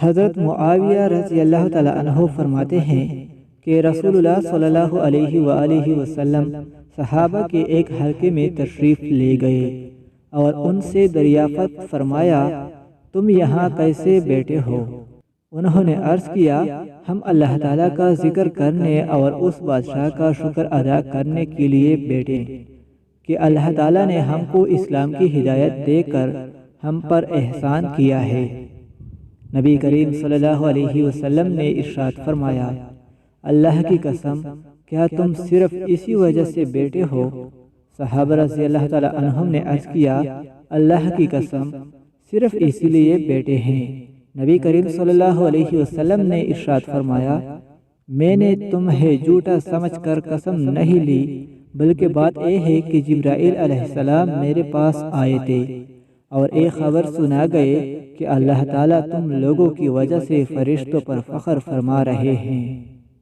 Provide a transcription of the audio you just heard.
حضرت معاویہ رضی اللہ تعالی عنہ فرماتے ہیں کہ رسول اللہ صلی اللہ علیہ وآلہ وسلم صحابہ کے ایک حلقے میں تشریف لے گئے اور ان سے دریافت فرمایا، تم یہاں کیسے بیٹھے ہو؟ انہوں نے عرض کیا، ہم اللہ تعالیٰ کا ذکر کرنے اور اس بادشاہ کا شکر ادا کرنے کے لیے بیٹھے کہ اللہ تعالیٰ نے ہم کو اسلام کی ہدایت دے کر ہم پر احسان کیا ہے۔ نبی کریم صلی اللہ علیہ وسلم نے ارشاد فرمایا، اللہ کی قسم، کیا تم صرف اسی وجہ سے بیٹھے ہو؟ صحابہ رضی اللہ تعالی عنہم نے عرض کیا، اللہ کی قسم، صرف اسی لیے بیٹھے ہیں۔ نبی کریم صلی اللہ علیہ وسلم نے ارشاد فرمایا، میں نے تمہیں جھوٹا سمجھ کر قسم نہیں لی، بلکہ بات یہ ہے کہ جبرائیل علیہ السلام میرے پاس آئے تھے اور ایک خبر سنا گئے کہ اللہ تعالیٰ تم لوگوں کی وجہ سے فرشتوں پر فخر فرما رہے ہیں۔